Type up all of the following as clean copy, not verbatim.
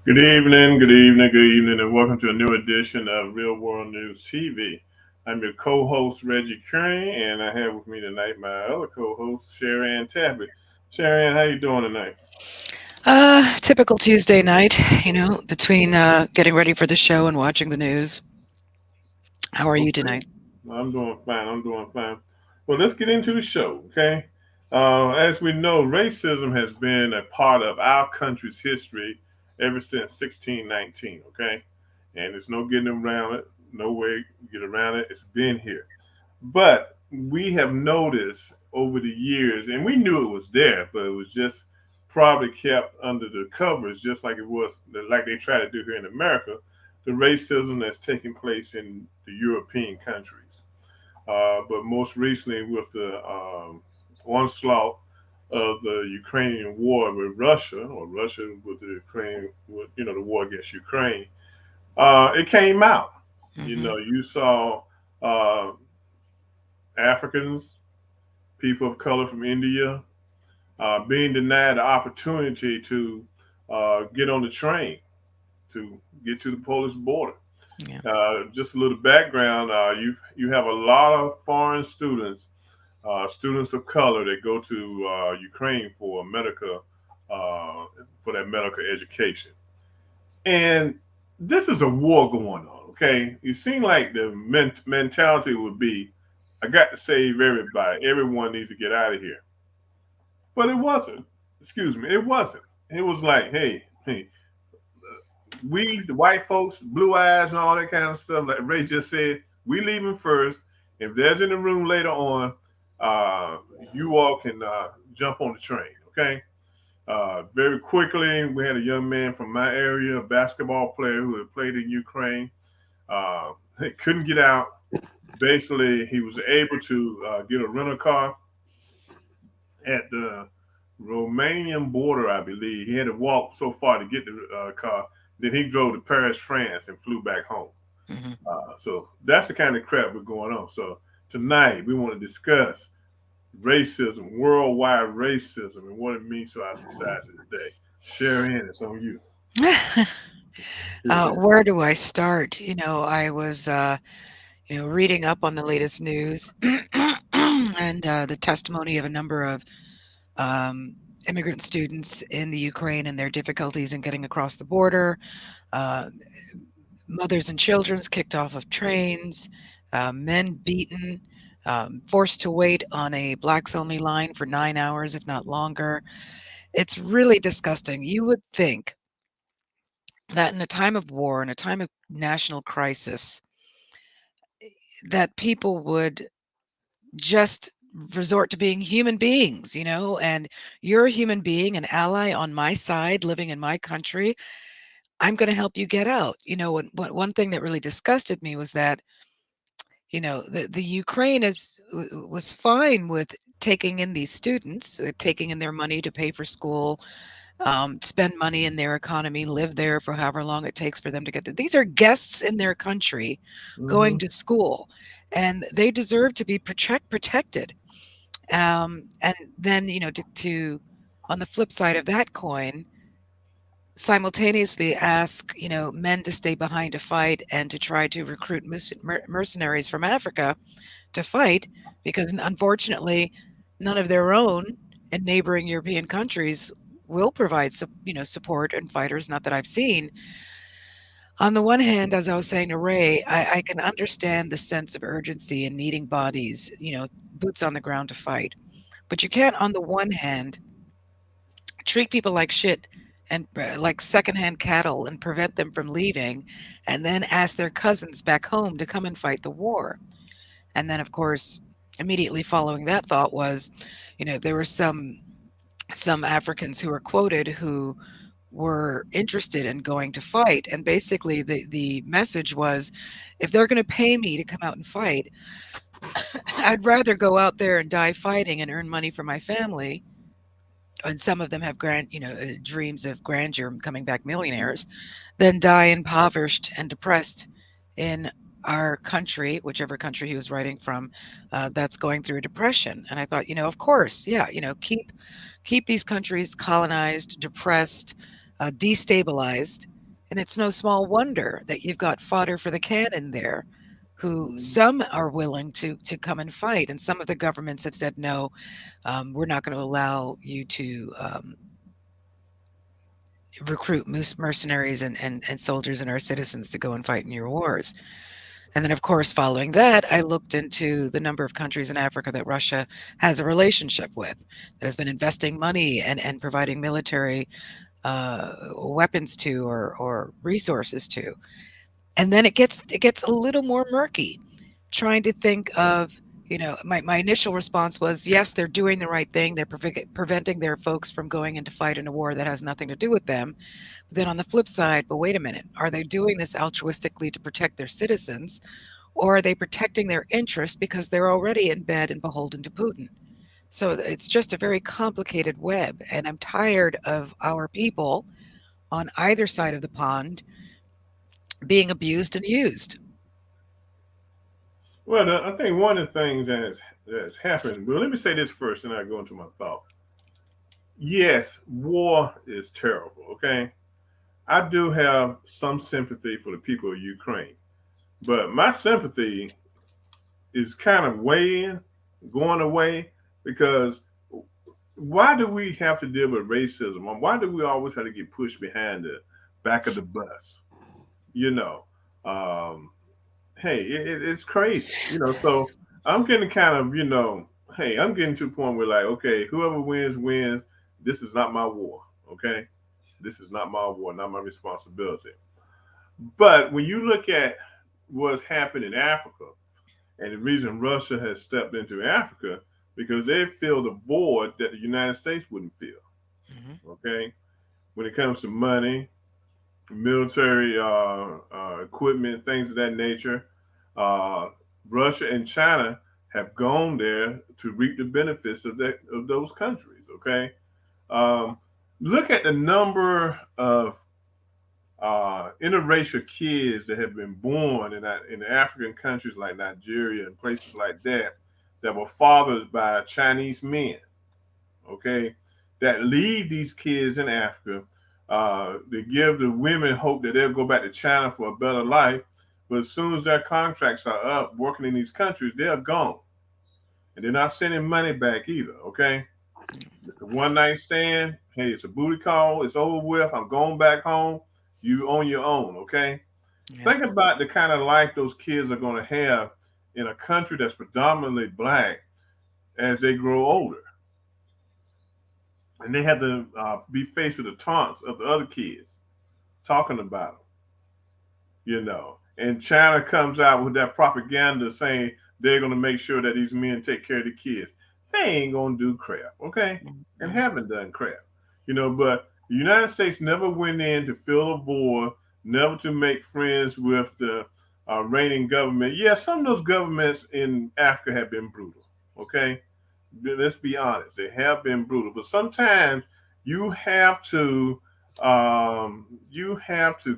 Good evening, good evening, good evening, and welcome to a new edition of Real World News TV. I'm your co-host Reggie Kearney, and I have with me tonight my other co-host Chara Tappen. Chara, how you doing tonight? Typical Tuesday night, between getting ready for the show and watching the news. How are you Okay, tonight? I'm doing fine. I'm doing fine. Well, let's get into the show, okay? As we know, racism has been a part of our country's history ever since 1619, okay? And there's no getting around it, no way to get around it. It's been here. But we have noticed over the years, and we knew it was there, but it was just probably kept under the covers, just like it was, like they try to do here in America, the racism that's taking place in the European countries. But most recently, with the onslaught of the Ukrainian war with Russia, or Russia with the Ukraine, with, the war against Ukraine, it came out. Hmm. You saw uh, Africans, people of color from India, being denied the opportunity to get on the train to get to the Polish border. Yeah. Just a little background: you have a lot of foreign students, students of color that go to Ukraine uh, for that medical education, and this is a war going on. Okay, it seems like the mentality would be, I got to save everybody. Everyone needs to get out of here. But it wasn't. Excuse me, it wasn't. It was like, hey, we, the white folks, blue eyes and all that kind of stuff, like Ray just said, we leaving first. If there's in the room later on, uh, you all can jump on the train, okay? Very quickly, we had a young man from my area, a basketball player who had played in Ukraine. He couldn't get out. Basically, he was able to get a rental car at the Romanian border, I believe. He had to walk so far to get the car. Then he drove to Paris, France, and flew back home. Hmm. So that's the kind of crap we're going on. So tonight we want to discuss racism, worldwide racism, and what it means to our society today. Sharon, it's on you. Where do I start? I was, reading up on the latest news and the testimony of a number of immigrant students in the Ukraine and their difficulties in getting across the border. Uh, Mothers and children's kicked off of trains, men beaten, forced to wait on a blacks only line for 9 hours, if not longer. It's really disgusting. You would think that in a time of war, in a time of national crisis, that people would just resort to being human beings, and you're a human being, an ally on my side, living in my country. I'm going to help you get out. One thing that really disgusted me was that the Ukraine was fine with taking in these students, taking in their money to pay for school, spend money in their economy, live there for however long it takes for them to get there. These are guests in their country Mm-hmm. going to school, and they deserve to be protected. And then to on the flip side of that coin, simultaneously ask men to stay behind to fight and to try to recruit mercenaries from Africa to fight, because unfortunately none of their own in neighboring European countries will provide support and fighters, not that I've seen. On the one hand, as I was saying to Ray, I can understand the sense of urgency and needing bodies, boots on the ground to fight. But you can't, on the one hand, treat people like shit and like secondhand cattle and prevent them from leaving, and then ask their cousins back home to come and fight the war. And then, of course, immediately following that thought was, there were some Africans who were quoted who were interested in going to fight, and basically the message was, if they're going to pay me to come out and fight, I'd rather go out there and die fighting and earn money for my family. And some of them have dreams of grandeur, coming back millionaires, than die impoverished and depressed in our country, whichever country he was writing from, that's going through a depression. And I thought, of course, yeah, keep these countries colonized, depressed, destabilized, And it's no small wonder that you've got fodder for the cannon there, who Mhm. some are willing to come and fight. And some of the governments have said, no, we're not going to allow you to recruit mercenaries and soldiers and our citizens to go and fight in your wars. And then, of course, following that, I looked into the number of countries in Africa that Russia has a relationship with, that has been investing money and providing military weapons to or resources to. And then it gets a little more murky, trying to think of, my initial response was, yes, they're doing the right thing. They're preventing their folks from going into fight in a war that has nothing to do with them. But then on the flip side, but wait a minute, are they doing this altruistically to protect their citizens? Or are they protecting their interests because they're already in bed and beholden to Putin? So it's just a very complicated web. And I'm tired of our people on either side of the pond being abused and used. Well, I think one of the things that's happened. Well, let me say this first, and I go into my thought. Yes, war is terrible. Okay, I do have some sympathy for the people of Ukraine, but my sympathy is kind of going away, because why do we have to deal with racism? And why do we always have to get pushed behind the back of the bus? You know, um, hey, it's crazy. So I'm getting kind of, hey, I'm getting to a point where, like, okay, whoever wins wins. This is not my war. Okay, this is not my war, not my responsibility. But when you look at what's happened in Africa, and the reason Russia has stepped into Africa, because they feel the void that the United States wouldn't feel. Mhm. Okay, when it comes to money, military equipment, things of that nature, uh, Russia and China have gone there to reap the benefits of those countries. Okay, um, look at the number of interracial kids that have been born in African countries like Nigeria and places like that were fathered by Chinese men. Okay, that leave these kids in Africa. They give the women hope that they'll go back to China for a better life, but as soon as their contracts are up working in these countries, they're gone, and they're not sending money back either. Okay, it's a one night stand. Hey, it's a booty call. It's over with. I'm going back home. You on your own. Okay. Yeah. Think about the kind of life those kids are going to have in a country that's predominantly black as they grow older, and they have to be faced with the taunts of the other kids talking about them. And China comes out with that propaganda saying they're going to make sure that these men take care of the kids. They ain't going to do crap, okay? And Mhm. haven't done crap. But the United States never went in to fill a void, never to make friends with the reigning government. Yeah, some of those governments in Africa have been brutal, okay? Let's be honest, they have been brutal. But sometimes you have to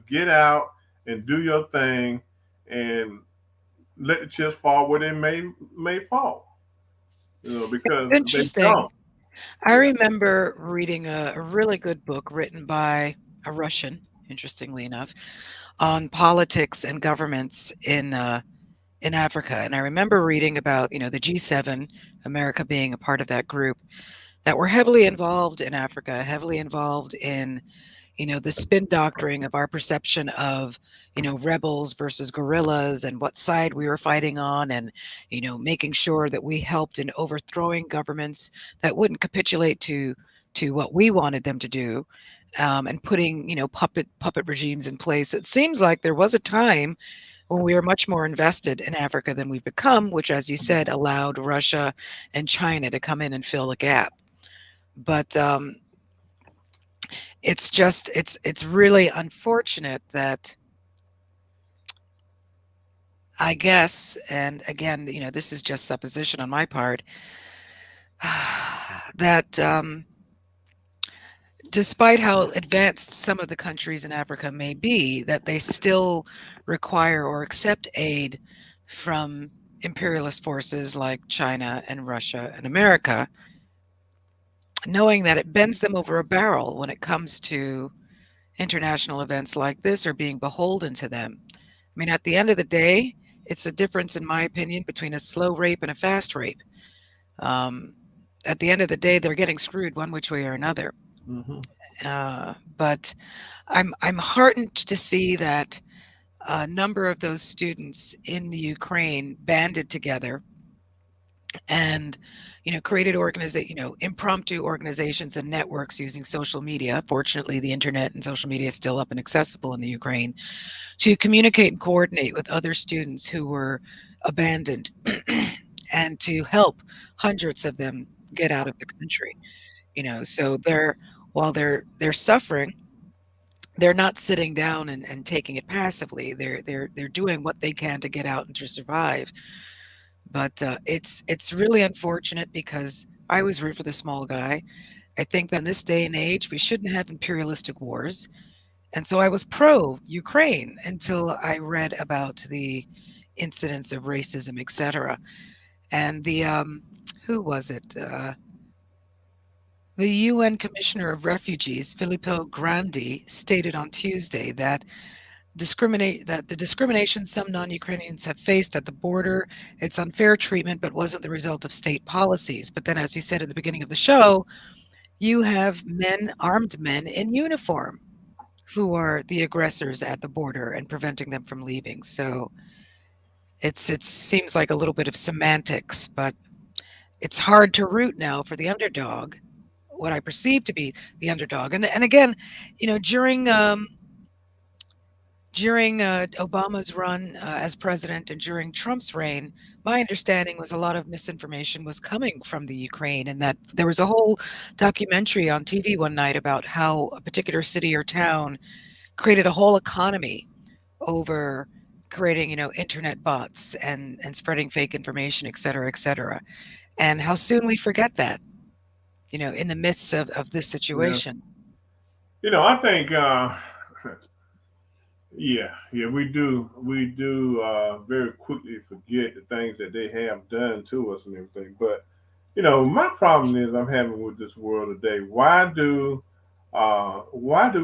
get out and do your thing, and let the chips fall where they may fall. Because they Interesting. don't. I Yeah. remember reading a really good book written by a Russian, interestingly enough, on politics and governments in Africa. And I remember reading about, the G7, America being a part of that group, that were heavily involved in Africa, heavily involved in, the spin doctoring of our perception of, rebels versus guerrillas and what side we were fighting on, and, making sure that we helped in overthrowing governments that wouldn't capitulate to what we wanted them to do, and putting, puppet regimes in place. It seems like there was a time when we were much more invested in Africa than we've become, which, as you said, allowed Russia and China to come in and fill the gap. But it's really unfortunate that, I guess, and again, this is just supposition on my part, that despite how advanced some of the countries in Africa may be, that they still require or accept aid from imperialist forces like China and Russia and America, knowing that it bends them over a barrel when it comes to, international events like this or being beholden to them. I mean, at the end of the day, it's a difference, in my opinion, between a slow rape and a fast rape. Um, at the end of the day, they're getting screwed one which way or another. Hmm. But I'm heartened to see that a number of those students in the Ukraine banded together and created impromptu organizations and networks using social media. Fortunately, the internet and social media is still up and accessible in the Ukraine to communicate and coordinate with other students who were abandoned and to help hundreds of them get out of the country. So while they're suffering, they're not sitting down and taking it passively. They're doing what they can to get out and to survive. But it's really unfortunate because I always root for the small guy. I think that in this day and age, we shouldn't have imperialistic wars. And so I was pro Ukraine until I read about the incidents of racism, etc. And who was it? The UN Commissioner of Refugees, Filippo Grandi, stated on Tuesday that the discrimination some non-Ukrainians have faced at the border, it's unfair treatment, but wasn't the result of state policies. But then, as you said at the beginning of the show, you have armed men in uniform, who are the aggressors at the border and preventing them from leaving. So it seems like a little bit of semantics, but it's hard to root now for the underdog, what I perceive to be the underdog. And again, during Obama's run as president and during Trump's reign, my understanding was a lot of misinformation was coming from the Ukraine, and that there was a whole documentary on TV one night about how a particular city or town created a whole economy over creating, internet bots and spreading fake information, et cetera, et cetera. And how soon we forget that, in the midst of this Yeah. situation. I think, yeah, we do very quickly forget the things that they have done to us and everything. But my problem is I'm having with this world today. Why do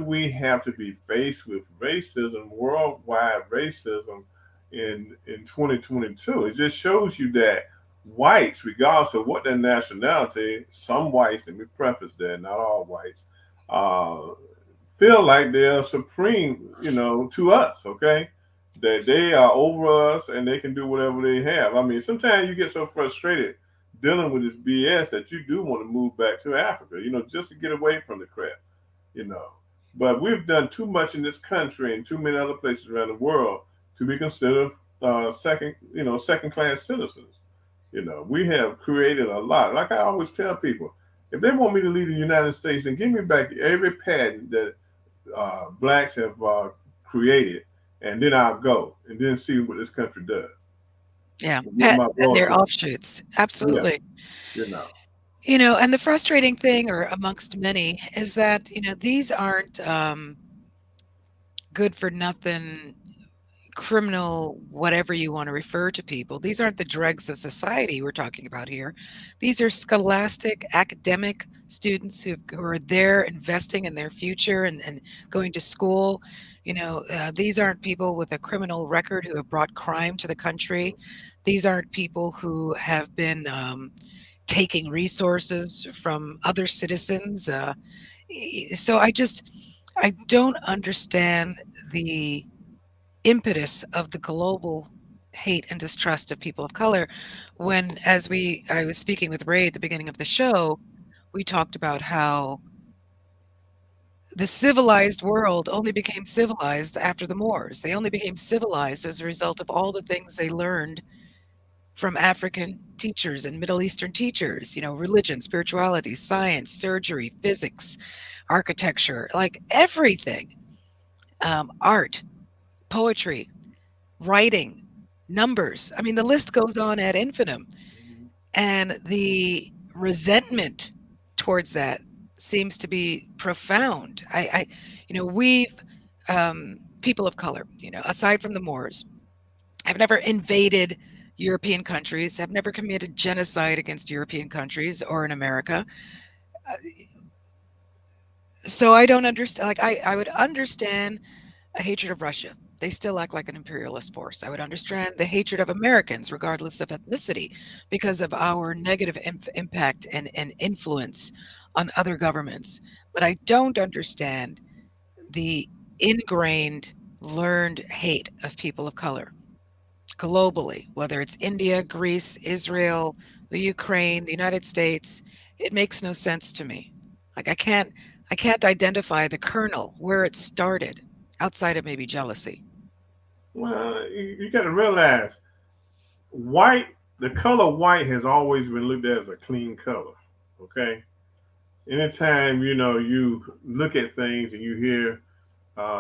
we have to be faced with racism, worldwide racism, in 2022? It just shows you that whites, regardless of what their nationality, some whites, let me preface that, not all whites, uh, feel like they're supreme, to us, okay? That they are over us and they can do whatever they have. I mean, sometimes you get so frustrated dealing with this BS that you do want to move back to Africa, just to get away from the crap, you know. But we've done too much in this country and too many other places around the world to be considered second class citizens. We have created a lot. Like I always tell people, if they want me to leave the United States, then give me back every patent that blacks have created, and then I'll go and then see what this country does. Yeah, What my and boss their said. offshoots. Yeah, Absolutely. you know. And the frustrating thing, or amongst many, is that, these aren't good for nothing criminal, whatever you want to refer to people. These aren't the dregs of society we're talking about here. These are scholastic, academic students who are there investing in their future and going to school. These aren't people with a criminal record who have brought crime to the country. These aren't people who have been taking resources from other citizens. So I don't understand the impetus of the global hate and distrust of people of color when, I was speaking with Ray at the beginning of the show, we talked about how the civilized world only became civilized after the Moors. They only became civilized as a result of all the things they learned from African teachers and Middle Eastern teachers, religion, spirituality, science, surgery, physics, architecture, like everything, art, poetry, writing, numbers. I mean, the list goes on ad infinitum. And the resentment towards that seems to be profound. We've, people of color, aside from the Moors, have never invaded European countries, have never committed genocide against European countries or in America. Uh, So I don't understand. Like I would understand a hatred of Russia. They still act like an imperialist force. I would understand the hatred of Americans, regardless of ethnicity, because of our negative impact and influence on other governments. But I don't understand the ingrained, learned hate of people of color globally, whether it's India, Greece, Israel, the Ukraine, the United States. It makes no sense to me. Like I can't identify the kernel where it started outside of maybe jealousy. Well, you got to realize white, the color white has always been looked at as a clean color. Okay. Anytime you look at things and you hear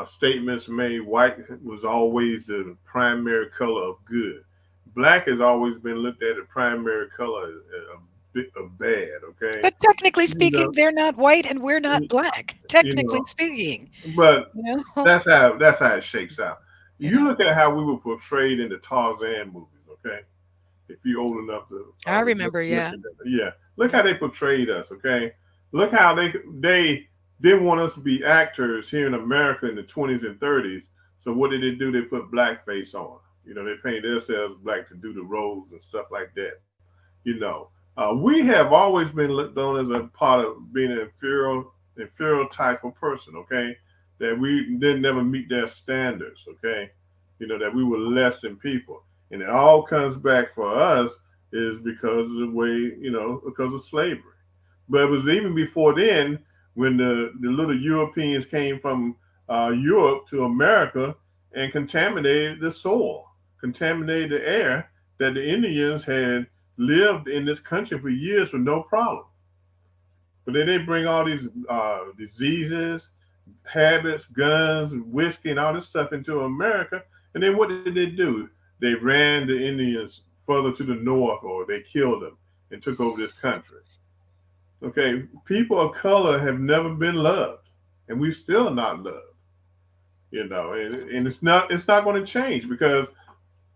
statements made, white was always the primary color of good. Black has always been looked at the primary color of bad. Okay. But technically You speaking, know, they're not white and we're not black. you Technically know, speaking, but you know, that's how it shakes out. you You know. look at how we were portrayed in the Tarzan movies. Okay, if you're old enough to I remember, look yeah. at that, yeah. Look how they portrayed us. Okay, look how they didn't want us to be actors here in America in the 20s and 30s. So what did they do? They put blackface on. They painted themselves black to do the roles and stuff like that. We have always been looked on as a part of being an inferior type of person. Okay, that we didn't never meet their standards. Okay, that we were less than people, and it all comes back for us is because of the way because of slavery. But it was even before then when the little Europeans came from Europe to America and contaminated the soil, contaminated the air that the Indians had lived in this country for years with no problem. But then they bring all these diseases, habits, guns, whiskey, and all this stuff into America. And then what did they do? They ran the Indians further to the north, or they killed them and took over this country. Okay, people of color have never been loved, and we still not loved. And it's not going to change because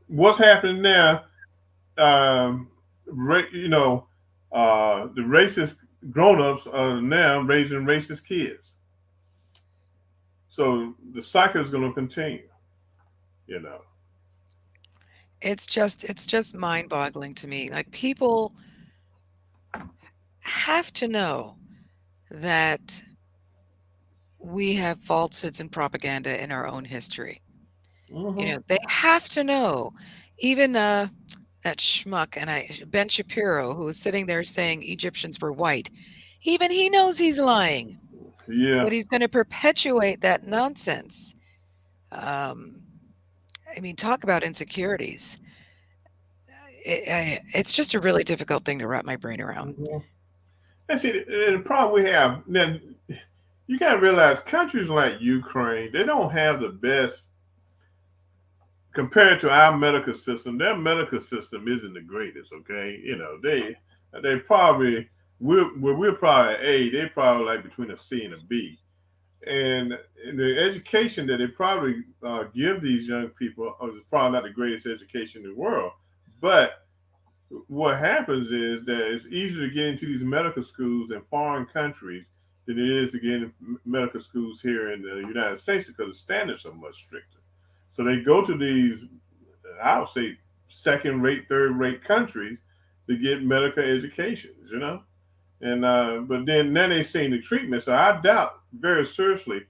what's happening now, um, the racist grown-ups are now raising racist kids. So the cycle is going to continue. You know. It's just mind-boggling to me. Like people have to know that we have falsehoods and propaganda in our own history. Hmm. They have to know. Even that schmuck and Ben Shapiro, who was sitting there saying Egyptians were white, even he knows he's lying, Yeah. but he's going to perpetuate that nonsense. Um, I mean, talk about insecurities. It's just a really difficult thing to wrap my brain around. Hmm. And see, the problem we have then, you got to realize countries like Ukraine, they don't have the best compared to our medical system. Their medical system isn't the greatest. Okay, they probably we're probably A. They probably like between a C and a B. And the education that they probably give these young people is probably not the greatest education in the world. But what happens is that it's easier to get into these medical schools in foreign countries than it is to get into medical schools here in the United States because the standards are much stricter. So they go to these, I would say, second rate, third rate countries to get medical education. And but then now they're seeing the treatment. So I doubt very seriously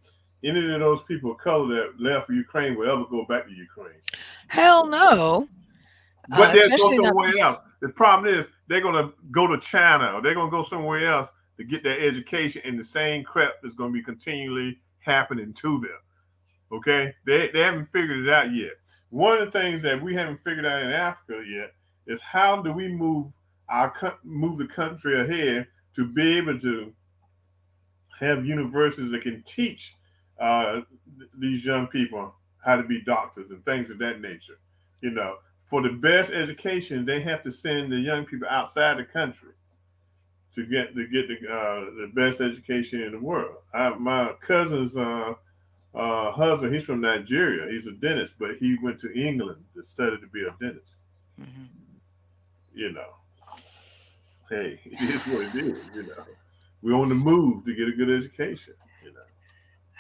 any of those people of color that left Ukraine will ever go back to Ukraine. Hell no, But they'll go especially not. somewhere else. The problem is they're gonna go to China or they're gonna go somewhere else to get their education, and the same crap is gonna be continually happening to them. Okay, they haven't figured it out yet. One of the things that we haven't figured out in Africa yet is how do we move the country ahead to be able to have universities that can teach uh, these young people how to be doctors and things of that nature. You know, for the best education, they have to send the young people outside the country to get the best education in the world. My cousin's husband, he's from Nigeria. He's a dentist, but he went to England to study to be a dentist. Mhm. You know, hey, it is what it is. We're on the move to get a good education.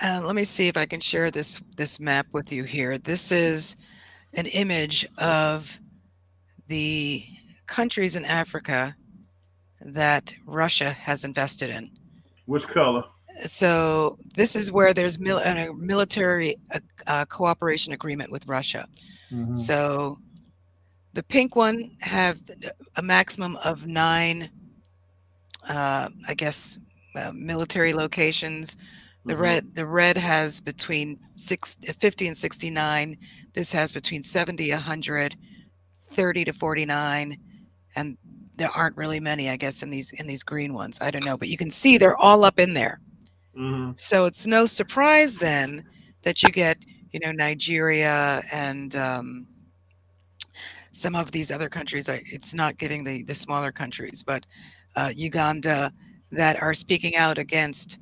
Let me see if I can share this map with you here. This is an image of the countries in Africa that Russia has invested in. Which color? So this is where there's a military cooperation agreement with Russia. Mm-hmm. So the pink one have a maximum of 9, I guess, military locations. Mm-hmm. The red has between 50 and 69. This has between 70, 100, 30 to 49, and there aren't really many, I guess, in these green ones. I don't know, but you can see they're all up in there. Mm-hmm. So it's no surprise then that you get, Nigeria and some of these other countries. It's not getting the smaller countries, but Uganda, that are speaking out against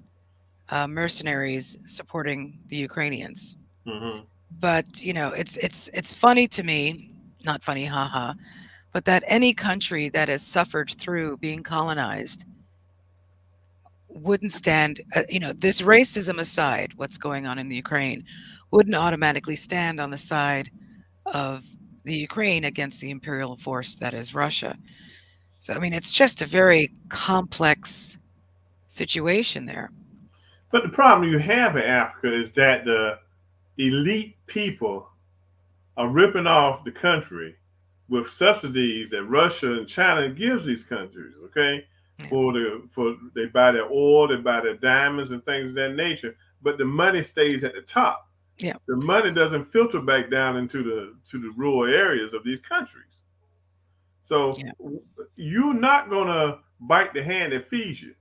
mercenaries supporting the Ukrainians. Mm-hmm. But it's funny to me, not funny, haha, but that any country that has suffered through being colonized wouldn't stand, this racism aside, what's going on in the Ukraine, wouldn't automatically stand on the side of the Ukraine against the imperial force that is Russia. So, I mean, it's just a very complex situation there. But the problem you have in Africa is that the elite people are ripping off the country with subsidies that Russia and China gives these countries. Okay, Yeah. for they buy their oil, they buy their diamonds and things of that nature. But the money stays at the top. Yeah. The money doesn't filter back down into the rural areas of these countries. So Yeah. you're not gonna bite the hand that feeds you.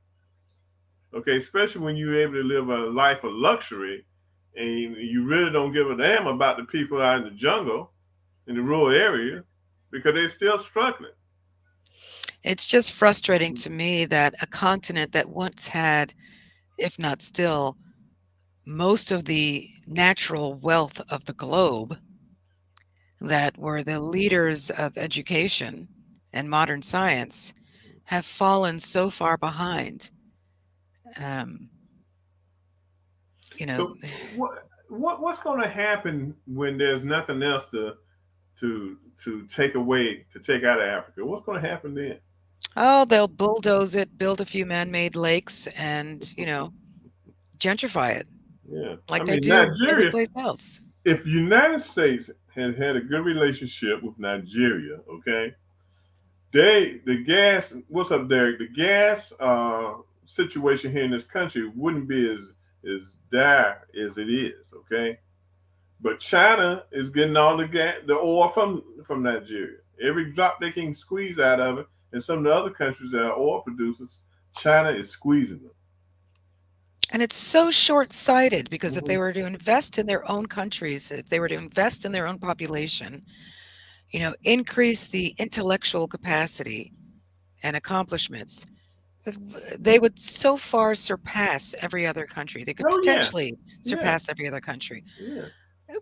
Okay, especially when you're able to live a life of luxury and you really don't give a damn about the people out in the jungle, in the rural area, because they're still struggling. It's just frustrating to me that a continent that once had, if not still, most of the natural wealth of the globe, that were the leaders of education and modern science, have fallen so far behind. Um, you know, So what's going to happen when there's nothing else to take out of Africa? What's going to happen then? oh, they'll bulldoze it, build a few man-made lakes, and gentrify it Yeah, I like they mean do every Nigeria. place else. If the United States had a good relationship with Nigeria, okay, the gas, what's up, Derek? The gas situation here in this country wouldn't be as dire as it is, okay. But China is getting all the oil from Nigeria. Every drop they can squeeze out of it, and some of the other countries that are oil producers, China is squeezing them. And it's so short-sighted because if Mm-hmm. they were to invest in their own countries, if they were to invest in their own population, increase the intellectual capacity and accomplishments, they would so far surpass every other country. They could Oh yeah, potentially yeah, surpass every other country. yeah.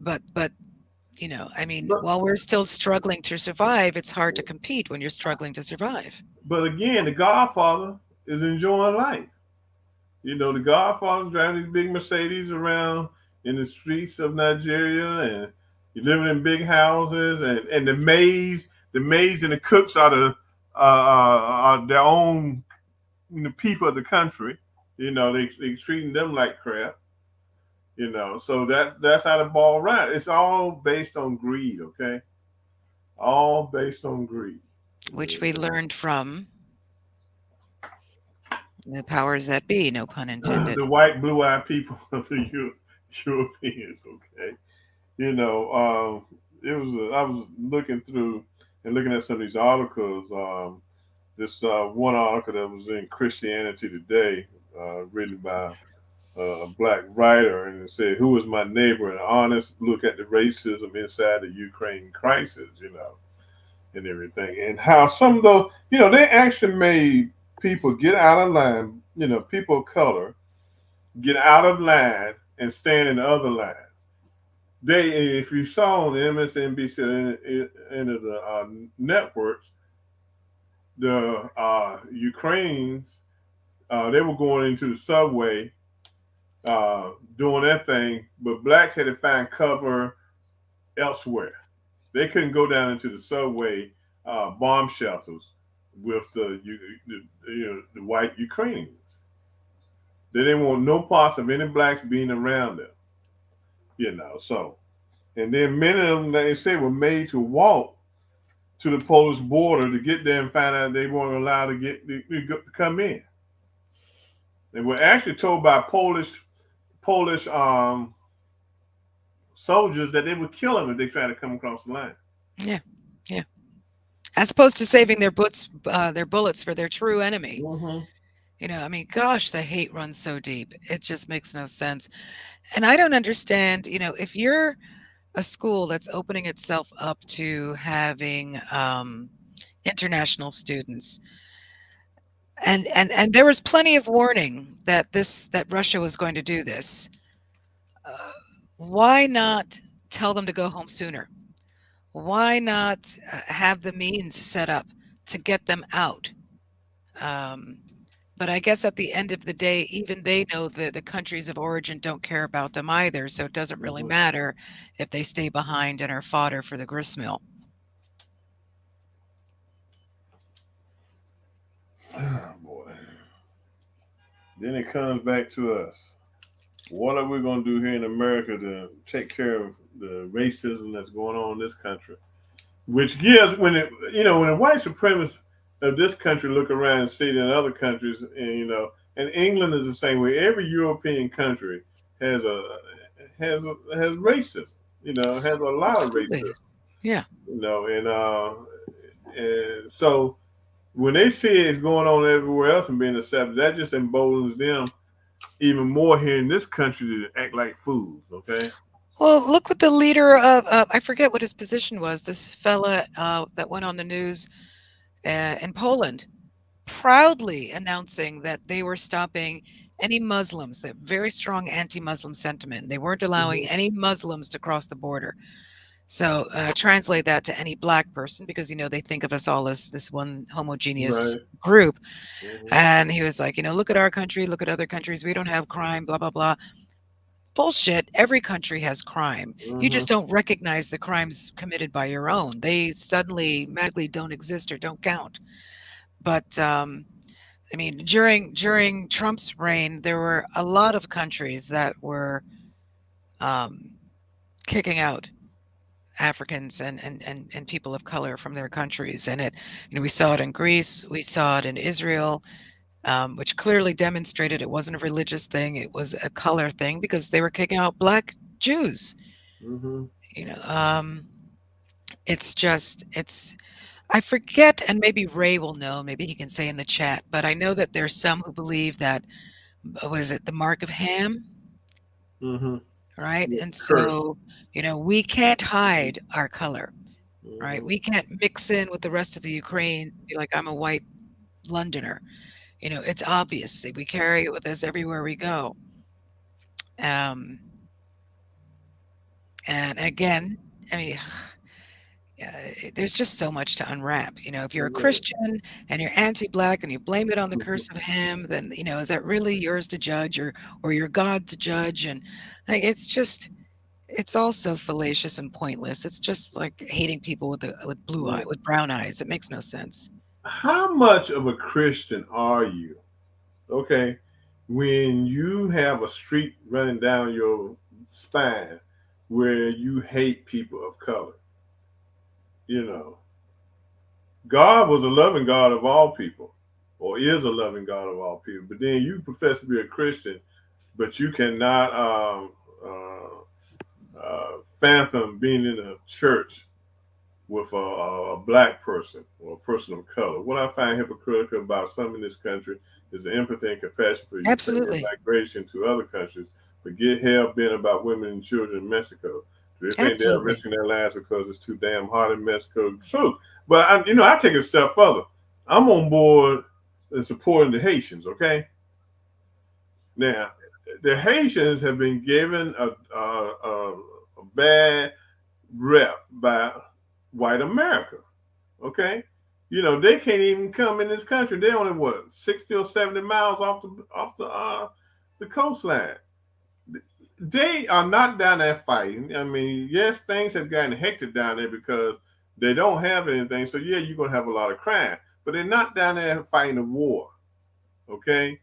But I mean, But while we're still struggling to survive, it's hard to compete when you're struggling to survive. but again, the Godfather is enjoying life. You know, the Godfather's driving these big Mercedes around in the streets of Nigeria, and you're living in big houses, and the maids and the cooks are their own people of the country. You know, they treating them like crap. You know, so that's how the ball runs. It's all based on greed. Okay, all based on greed. Which we learned from the powers that be, no pun intended. The white blue-eyed people of the Europeans. Okay, you know, it was I was looking through and looking at some of these articles. This one article that was in Christianity Today, written by a black writer, and it said, "Who is my neighbor?" An honest look at the racism inside the Ukraine crisis, and everything, and how some of those, they actually made people get out of line. People of color get out of line and stand in the other lines. If you saw on the MSNBC and the networks, the Ukrainians, they were going into the subway doing their thing, but blacks had to find cover elsewhere. They couldn't go down into the subway bomb shelters with the white Ukrainians. They didn't want no parts of any blacks being around them. So and then many of them, like they say, were made to walk to the Polish border to get there and find out they weren't allowed to come in. They were actually told by Polish soldiers that they would kill them if they tried to come across the line. Yeah, yeah. As opposed to saving their bullets for their true enemy. Mm-hmm. I mean, gosh, the hate runs so deep. It just makes no sense. And I don't understand, if you're a school that's opening itself up to having international students, and there was plenty of warning that Russia was going to do this. Uh, why not tell them to go home sooner? Why not have the means set up to get them out? Um, but I guess at the end of the day, even they know that the countries of origin don't care about them either. So it doesn't really Mm-hmm. matter if they stay behind and are fodder for the gristmill. Oh, boy. Then it comes back to us. What are we going to do here in America to take care of the racism that's going on in this country? Which gives when the white supremacists of this country look around and see that in other countries, and England is the same way. Every European country has has racism. Has a lot of Absolutely. racism. Yeah. And so when they see it's going on everywhere else and being accepted, that just emboldens them even more here in this country to act like fools. Okay. Well, look what the leader of, I forget what his position was, this fella that went on the news in Poland, proudly announcing that they were stopping any Muslims, that very strong anti-Muslim sentiment. They weren't allowing Hmm. any Muslims to cross the border. So translate that to any black person, because they think of us all as this one homogeneous Right. group. Hmm. And he was like, look at our country, look at other countries. We don't have crime, blah, blah, blah. Bullshit. Every country has crime. You Hmm. just don't recognize the crimes committed by your own. They suddenly magically don't exist or don't count. But I mean, during Trump's reign, there were a lot of countries that were um, kicking out Africans and people of color from their countries. And we saw it in Greece, we saw it in Israel, which clearly demonstrated it wasn't a religious thing; it was a color thing, because they were kicking out black Jews. Hmm. You know, um, it's. I forget, and maybe Ray will know. Maybe he can say in the chat. But I know that there's some who believe that was it the mark of Ham, Hmm. right? Yeah. And Curse. so we can't hide our color, right? Hmm. We can't mix in with the rest of the Ukraine and be like, I'm a white Londoner. It's obvious. We carry it with us everywhere we go. Um, and again, I mean, there's just so much to unwrap. If you're a Yeah. Christian and you're anti-black and you blame it on the curse of Ham, then is that really yours to judge, or your God to judge? And like, it's also fallacious and pointless. It's just like hating people Yeah. with brown eyes. It makes no sense. How much of a Christian are you? Okay. When you have a streak running down your spine where you hate people of color, you know, God was a loving God of all people, or is a loving God of all people. But then you profess to be a Christian, but you cannot fathom being in a church with a black person or a person of color. What I find hypocritical about some in this country is the empathy and compassion for Ukrainian Absolutely. migration to other countries, but get hell bent about women and children in Mexico. Do they think they're Absolutely. risking their lives because it's too damn hot in Mexico? True, but I take it a step further. I'm on board in supporting the Haitians. Okay, now the Haitians have been given a bad rep by white America. Okay, they can't even come in this country. They're only what 60 or 70 miles off the coastline. they are not down there fighting. I mean, yes, things have gotten hectic down there because they don't have anything. So yeah, you're gonna have a lot of crime, but they're not down there fighting a war. Okay,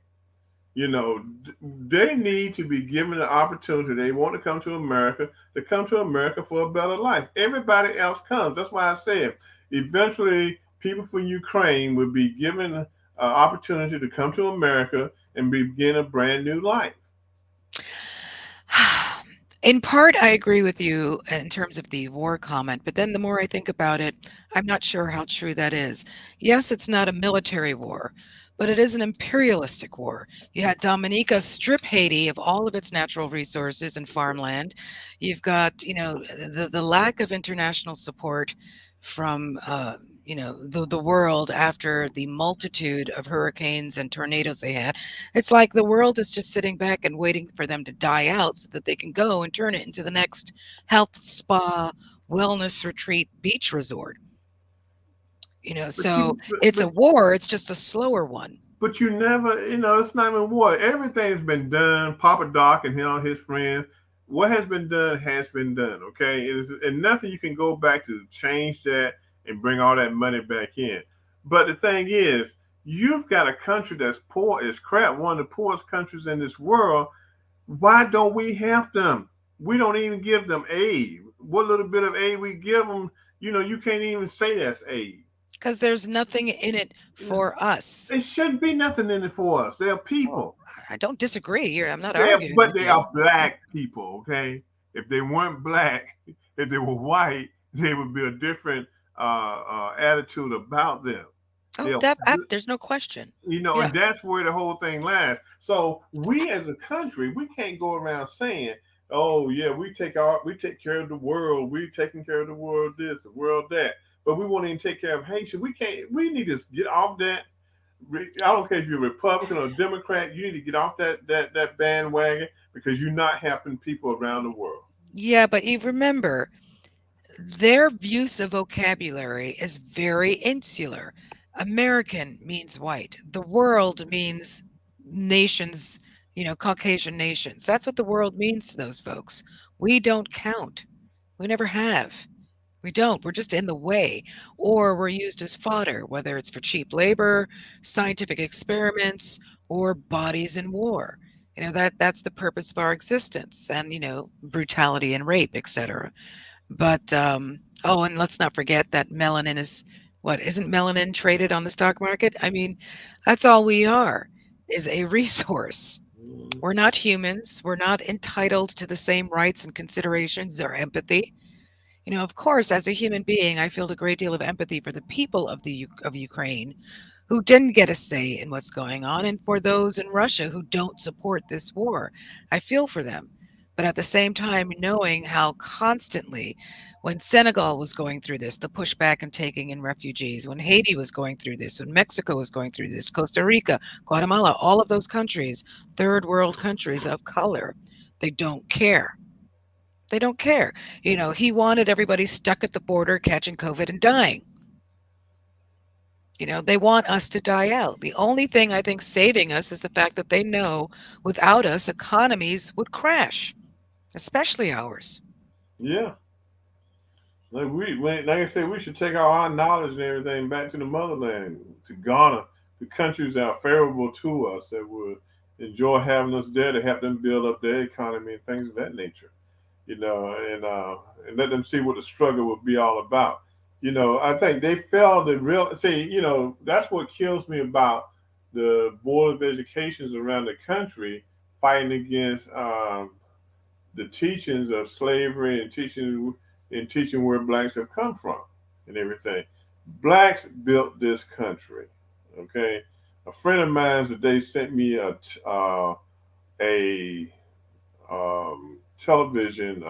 you know, they need to be given the opportunity. They want to come to America for a better life. Everybody else comes. That's why I said eventually people from Ukraine will be given an opportunity to come to America and begin a brand new life. In part, I agree with you in terms of the war comment, but then the more I think about it, I'm not sure how true that is. Yes, it's not a military war, but it is an imperialistic war. You had Dominica strip Haiti of all of its natural resources and farmland. You've got, the lack of international support from, the world after the multitude of hurricanes and tornadoes they had. It's like the world is just sitting back and waiting for them to die out so that they can go and turn it into the next health spa, wellness retreat, beach resort. But So you, it's a war, it's just a slower one. but you never, it's not even war. Everything's been done. Papa Doc and all his friends. What has been done has been done. Okay, and nothing you can go back to change that and bring all that money back in. But the thing is, you've got a country that's poor as crap, one of the poorest countries in this world. Why don't we help them? We don't even give them aid. What little bit of aid we give them, you can't even say that's aid. Because there's nothing in it for us. It shouldn't be nothing in it for us. They're Well, people. I don't disagree here. I'm not arguing But with they you. are black people. Okay, if they weren't black, if they were white, they would be a different attitude about them. Oh, They're, there's no question. and Yeah. that's where the whole thing lies. So we as a country, we can't go around saying, "Oh yeah, we take care of the world. We taking care of the world this, the world that." But we won't even take care of Haitian. We can't. We need to get off that. I don't care if you're Republican or Democrat. You need to get off that bandwagon because you're not helping people around the world. Yeah, but you remember, their use of vocabulary is very insular. American means white. The world means nations, Caucasian nations. That's what the world means to those folks. We don't count. We never have. We don't. We're just in the way, or we're used as fodder, whether it's for cheap labor, scientific experiments, or bodies in war. That's the purpose of our existence, and brutality and rape, etc. But oh, and let's not forget that melanin is what isn't melanin traded on the stock market? I mean, that's all we are, is a resource. Mm. We're not humans. We're not entitled to the same rights and considerations or empathy. Of course, as a human being, I feel a great deal of empathy for the people of Ukraine who didn't get a say in what's going on, and for those in Russia who don't support this war. I feel for them. But at the same time, knowing how constantly, when Senegal was going through this, the pushback and taking in refugees, when Haiti was going through this, when Mexico was going through this, Costa Rica, Guatemala, all of those countries, third world countries of color, they don't care. They don't care. He wanted everybody stuck at the border catching COVID and dying. They want us to die out. The only thing I think saving us is the fact that they know without us, economies would crash, especially ours. Yeah, like I said, we should take all our knowledge and everything back to the motherland, to Ghana, the countries that are favorable to us, that would enjoy having us there to help them build up their economy and things of that nature. And let them see what the struggle would be all about. I think they failed to real see. That's what kills me about the board of educations around the country fighting against the teachings of slavery and teaching where blacks have come from and everything. Blacks built this country. Okay, a friend of mine today sent me a television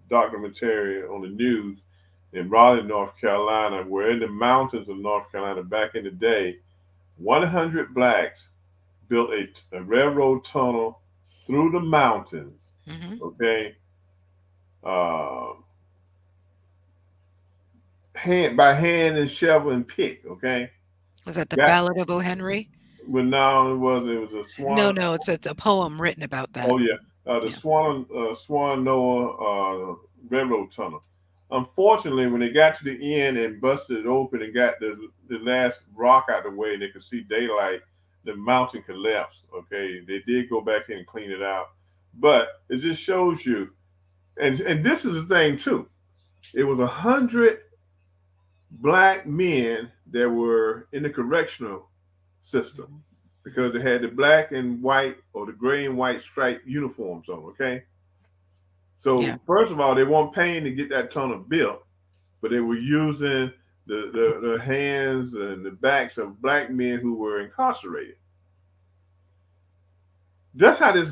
documentary on the news in Raleigh, North Carolina, where in the mountains of North Carolina back in the day, 100 blacks built a railroad tunnel through the mountains. Hmm. Okay, uh, hand and shovel and pick. Okay, Was that the got Ballad of O. Henry? but now it was a No, swan. no, it's a poem written about that. Oh yeah. the Yeah. Swananoa Railroad Tunnel. Unfortunately, when they got to the end and busted it open and got the last rock out of the way, and they could see daylight. The mountain collapsed. Okay, they did go back in and clean it out, but it just shows you. And this is the thing too. It was 100 black men that were in the correctional system Mhm. because they had the black and white or the gray and white striped uniforms on. Okay, Yeah. so first of all, they weren't paying to get that tunnel built, but they were using the hands and the backs of black men who were incarcerated. That's how this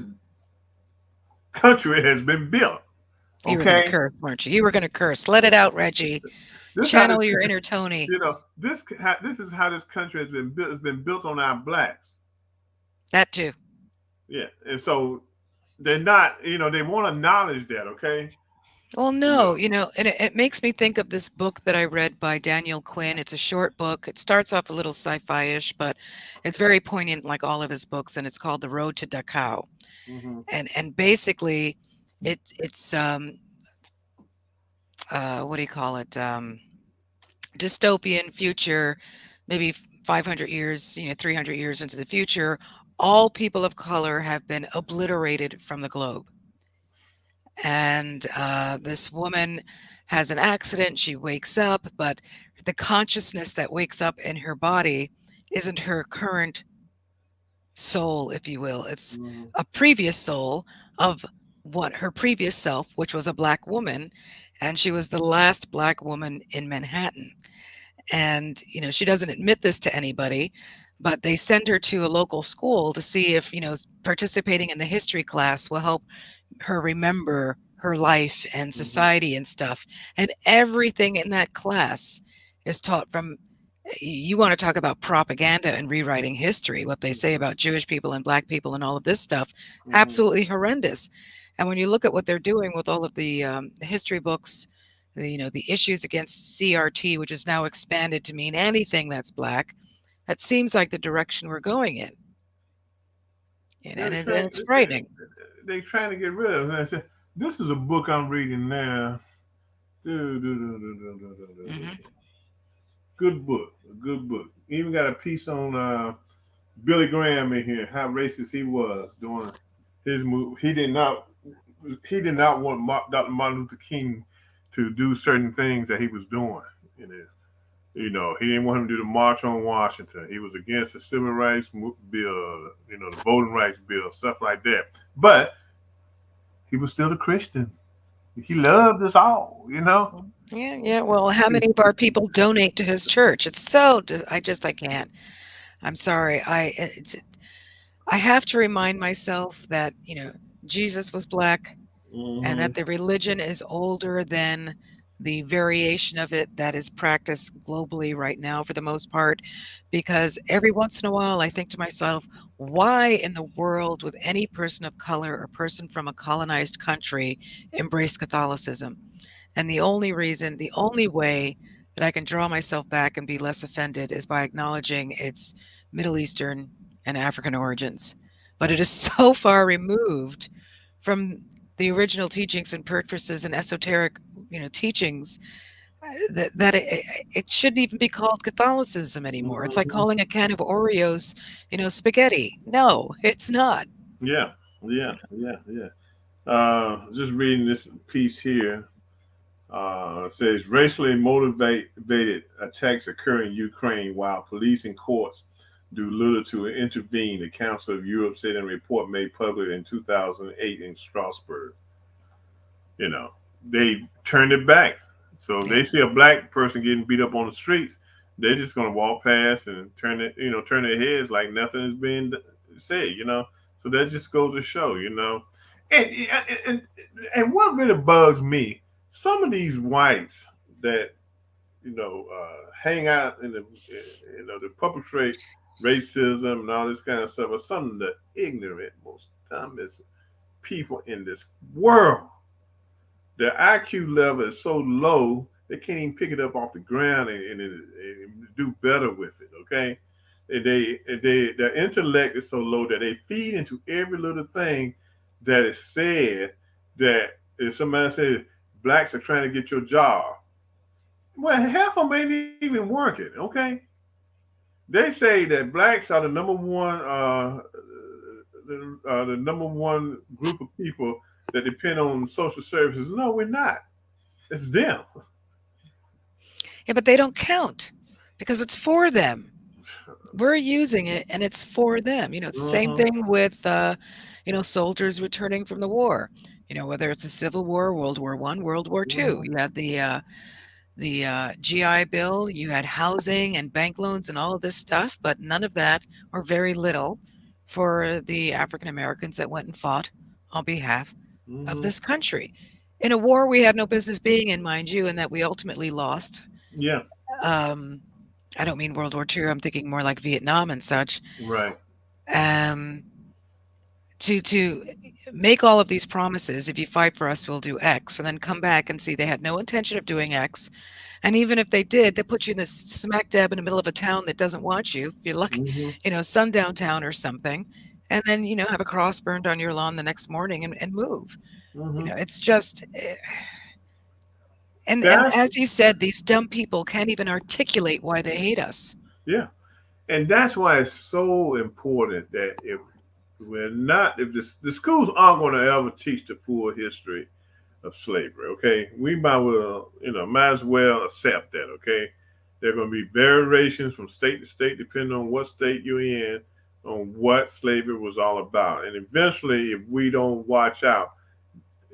country has been built. You were going to Okay, curse, weren't you? You were going to curse. Let it out, Reggie. this how this Channel your inner Tony. this is how this country has been built. It's been built on our blacks. That too. Yeah, and so they're not. They want to acknowledge that. Okay, Well, you no, know. and it makes me think of this book that I read by Daniel Quinn. It's a short book. It starts off a little sci-fi-ish, but it's very poignant, like all of his books, and it's called The Road to Dachau. Hmm. And basically, it's what do you call it? Dystopian future, maybe 500 years, 300 years into the future. All people of color have been obliterated from the globe. And this woman has an accident. She wakes up, but the consciousness that wakes up in her body isn't her current soul, if you will. It's Hmm. a previous soul of what her previous self, which was a black woman, and she was the last black woman in Manhattan. And she doesn't admit this to anybody, but they send her to a local school to see if participating in the history class will help her remember her life and Hmm. society and stuff. And everything in that class is taught from, you want to talk about propaganda and rewriting history, what they say about Jewish people and black people and all of this stuff, Hmm. absolutely horrendous. And when you look at what they're doing with all of the history books, the issues against CRT, which is now expanded to mean anything that's black, that seems like the direction we're going in. They're And trying. it's frightening. They're trying to get rid of it. And I said, this is a book I'm reading now. Hmm. Good book. A good book. Even got a piece on Billy Graham in here. How racist he was during his move. He did not want Dr. Martin Luther King to do certain things that he was doing. You know, he didn't want him to do the March on Washington. He was against the Civil Rights Bill, the Voting Rights Bill, stuff like that. But he was still a Christian. He loved us all. Yeah, yeah. Well, how many of our people donate to his church? It's so. I can't. I'm sorry. I have to remind myself that Jesus was black, and Hmm. that the religion is older than the variation of it that is practiced globally right now for the most part. Because every once in a while, I think to myself, why in the world would any person of color or person from a colonized country embrace Catholicism? And the only reason, the only way that I can draw myself back and be less offended is by acknowledging its Middle Eastern and African origins. But it is so far removed from the original teachings and purposes and esoteric, teachings, that it shouldn't even be called Catholicism anymore. It's like Hmm. calling a can of Oreos, spaghetti. No, it's not. Yeah, yeah, yeah, yeah. Just reading this piece here. It says racially motivated attacks occur in Ukraine while police and courts do little to intervene. The Council of Europe said in a report made public in 2008 in Strasbourg. You know, they turned it back. So if Yeah. they see a black person getting beat up on the streets, they're just going to walk past and turn their heads like nothing is being said. So that just goes to show. And and and what really bugs me, some of these whites that hang out in the perpetrate racism and all this kind of stuff are some of the ignorant, most dumbest people in this world. Their IQ level is so low they can't even pick it up off the ground and do better with it. Okay, their intellect is so low that they feed into every little thing that it said that if somebody says blacks are trying to get your job, well, half of them ain't even working. Okay, they say that blacks are the number one, the number one group of people that depend on social services. No, we're not. It's them. Yeah, but they don't count because it's for them. We're using it and it's for them. It's the same Hmm. thing with, soldiers returning from the war. Whether it's a Civil War, World War I, World War II. Hmm. You had the GI Bill, you had housing and bank loans and all of this stuff, but none of that, or very little, for the African Americans that went and fought on behalf of Hmm. this country. In a war we had no business being in, mind you, and that we ultimately lost. Yeah. Um, I don't mean World War II, I'm thinking more like Vietnam and such. Right. Um, to make all of these promises, if you fight for us, we'll do X, and then come back and see they had no intention of doing X. And even if they did, they put you in this smack dab in the middle of a town that doesn't want you. If you're lucky, Hmm. sundown town or something, and then have a cross burned on your lawn the next morning and move. Hmm. It's just, and That's as you said, these dumb people can't even articulate why they hate us. yeah, and that's why it's so important that if we're not, if the schools aren't going to ever teach the full history of slavery, okay, we might as well accept that, okay. There are going to be variations from state to state depending on what state you're in on what slavery was all about, and eventually, if we don't watch out,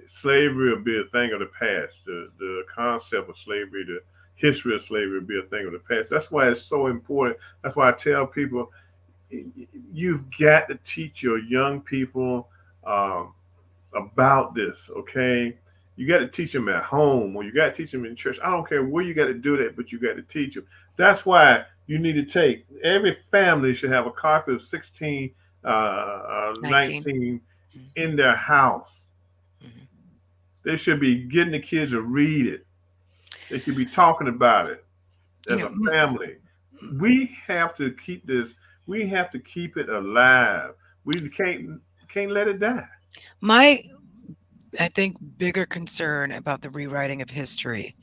slavery will be a thing of the past. The concept of slavery, the history of slavery will be a thing of the past. That's why it's so important. That's why I tell people you've got to teach your young people um, about this, okay? You got to teach them at home or you got to teach them in church. I don't care where you got to do that, but you got to teach them. That's why you need to take every family should have a copy of 16, 19. 19 Mhm, in their house. mhm. They should be getting the kids to read it. They should be talking about it You as know, a family. We have to keep this. We have to keep it alive. We can't let it die. my, I think, bigger concern about the rewriting of history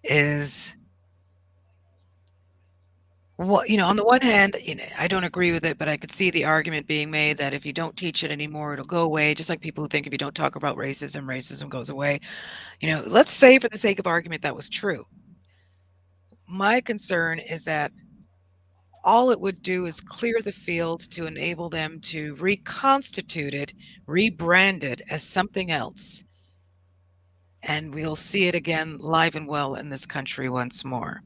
is, well, on the one hand, I don't agree with it, but I could see the argument being made that if you don't teach it anymore, it'll go away. Just like people who think if you don't talk about racism, racism goes away. Let's say for the sake of argument that was true. My concern is that all it would do is clear the field to enable them to reconstitute it, rebrand it as something else. And we'll see it again live and well in this country once more.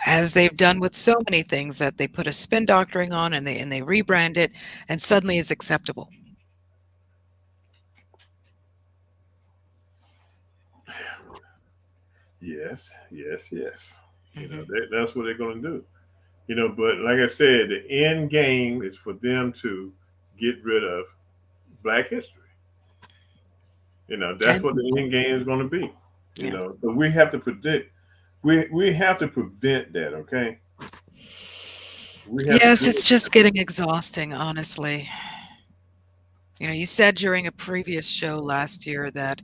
As they've done with so many things that they put a spin doctoring on and they rebrand it and suddenly it's acceptable. Yes, yes, yes. Hmm. That's what they're going to do. But like I said, the end game is for them to get rid of Black history. That's And what the end game is going to be. yeah. So we have to predict. We have to prevent that. Okay, we have to Yes, do it's it. just getting exhausting, honestly. You said during a previous show last year that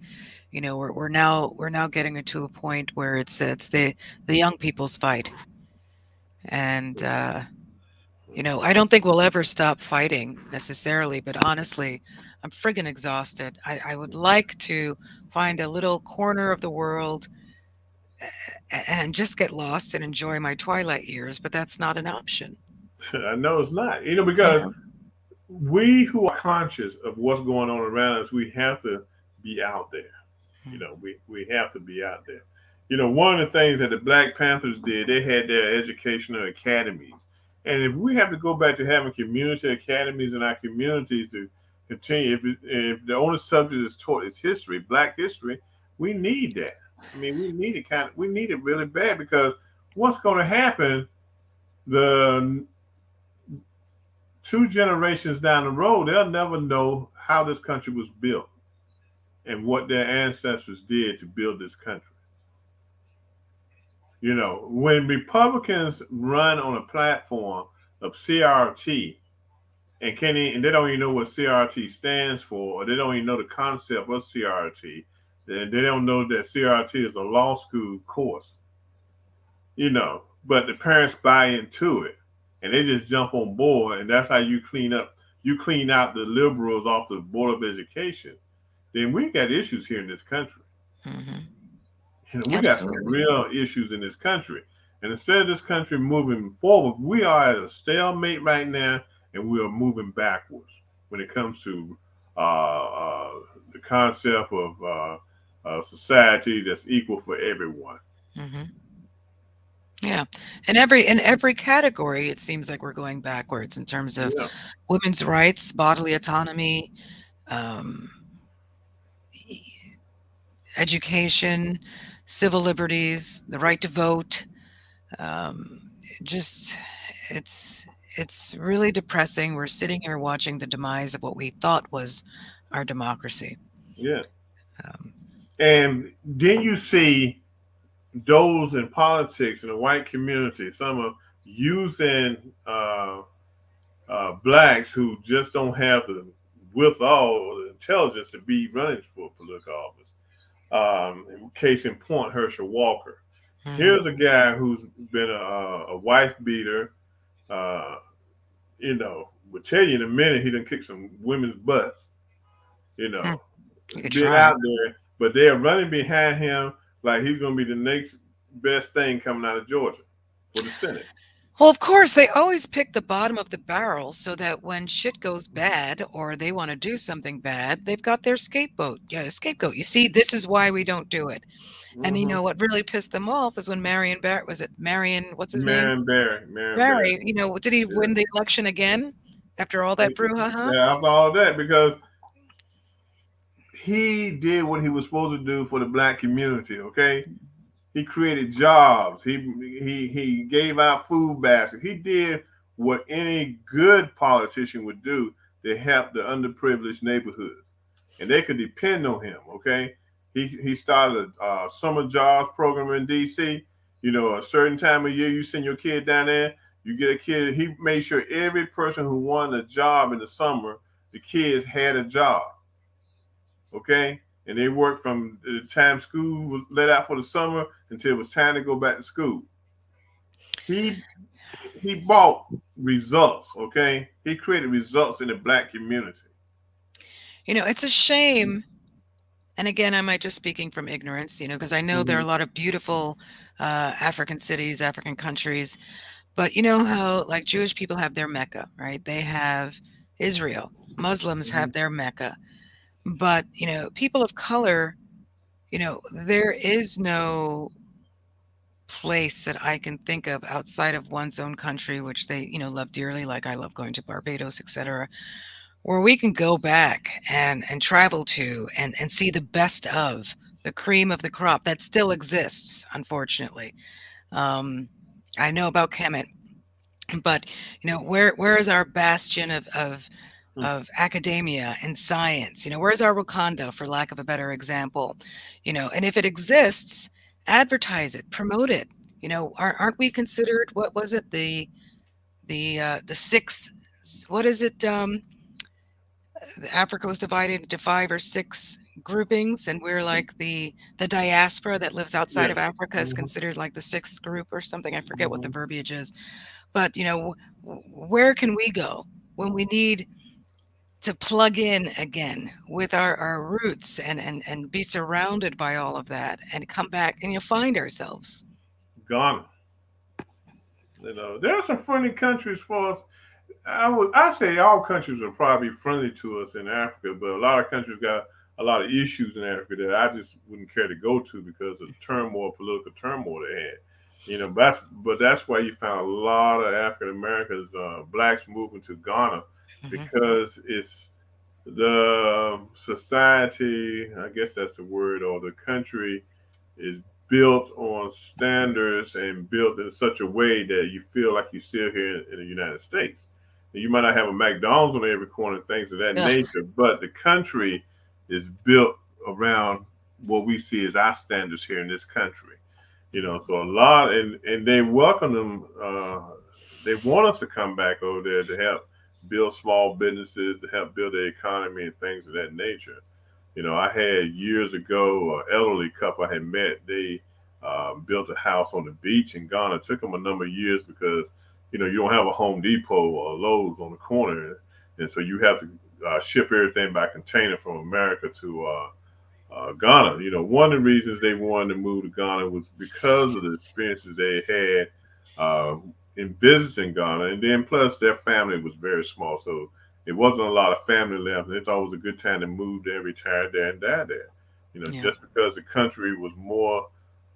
we're now getting to a point where it's the young people's fight, and I don't think we'll ever stop fighting necessarily, but honestly, I'm friggin' exhausted. I would like to find a little corner of the world and just get lost and enjoy my twilight years, but that's not an option. I know it's not. You Because know? we who are conscious of what's going on around us, we have to be out there. Mm. We have to be out there. One of the things that the Black Panthers did, they had their educational academies. And if we have to go back to having community academies in our communities to continue, if the only subject is taught is history, Black history, we need that. I mean, we need it really bad because what's going to happen the two generations down the road, they'll never know how this country was built and what their ancestors did to build this country. When Republicans run on a platform of CRT and they don't even know what CRT stands for, or they don't even know the concept of CRT. They don't know that CRT is a law school course, but the parents buy into it, and they just jump on board, and that's how you clean out the liberals off the board of education. Then we got issues here in this country. Hmm. We got some Absolutely. real issues in this country. And instead of this country moving forward, we are at a stalemate right now, and we are moving backwards when it comes to uh, uh, the concept of society that's equal for everyone. Hmm. Yeah, in every category, it seems like we're going backwards in terms of Yeah, women's rights, bodily autonomy, um, education, civil liberties, the right to vote. Um, just it's it's really depressing. We're sitting here watching the demise of what we thought was our democracy. yeah. Um, And then you see those in politics in the white community, some are using blacks who just don't have the withal or the intelligence to be running for political office. Case in point, Herschel Walker. mhm. Here's a guy who's been a wife beater. Uh, will tell you in a minute he done kicked some women's butts. You Hmm, know, you could been try. out there, but they're running behind him like he's going to be the next best thing coming out of Georgia for the Senate. Well, of course, they always pick the bottom of the barrel so that when shit goes bad or they want to do something bad, they've got their scapegoat. Yeah, scapegoat. You see, this is why we don't do it. And Mm-hmm. what really pissed them off was when Marion Barrett was it Marion, what's his name? Marion Barry. Barry, did he Yeah. win the election again after all that brouhaha? Yeah, after all of that, because he did what he was supposed to do for the black community. Okay, he created jobs. He gave out food baskets. He did what any good politician would do to help the underprivileged neighborhoods, and they could depend on him. Okay, he started a summer jobs program in D.C. A certain time of year you send your kid down there. You get a kid. He made sure every person who wanted a job in the summer, the kids had a job. Okay, and they worked from the time school was let out for the summer until it was time to go back to school. He he bought results. Okay, he created results in the black community. It's a shame. And again, I might just speaking from ignorance, because I know there are Mm-hmm. a lot of beautiful African cities, African countries, but you know how like Jewish people have their Mecca, right? They have Israel. Muslims Mm-hmm. have their Mecca. But, people of color, there is no place that I can think of outside of one's own country, which they, love dearly, like I love going to Barbados, etc., where we can go back and travel to and see the best of the cream of the crop that still exists, unfortunately. Um, I know about Kemet, but where is our bastion of academia and science? Where's our Wakanda, for lack of a better example? And if it exists, advertise it, promote it. Aren't we considered, what was it, the sixth, what is it? Africa was divided into five or six groupings, and we're like the diaspora that lives outside Yes. of Africa is Mm-hmm. considered like the sixth group or something. I forget what the Mm-hmm. verbiage is, but where can we go when we need to plug in again with our roots and be surrounded by all of that and come back and find ourselves? Ghana. There are some friendly countries for us. I say all countries are probably friendly to us in Africa, but a lot of countries got a lot of issues in Africa that I just wouldn't care to go to because of turmoil, political turmoil they had. But that's why you found a lot of African Americans, blacks moving to Ghana Hmm. because it's the society. I guess that's the word, or the country is built on standards and built in such a way that you feel like you're still here in the United States. And you might not have a McDonald's on every corner and things of that Yeah. nature, but the country is built around what we see as our standards here in this country. So a lot, and they welcome them. They want us to come back over there to help build small businesses to help build the economy and things of that nature. I had years ago an elderly couple I had met. They built a house on the beach in Ghana. It took them a number of years because you don't have a Home Depot or Lowe's on the corner, and so you have to ship everything by container from America to Ghana. One of the reasons they wanted to move to Ghana was because of the experiences they had in visiting Ghana, and then plus their family was very small, so it wasn't a lot of family left. And it's always a good time to move there, retire there, and die there. Yeah. Just because the country was more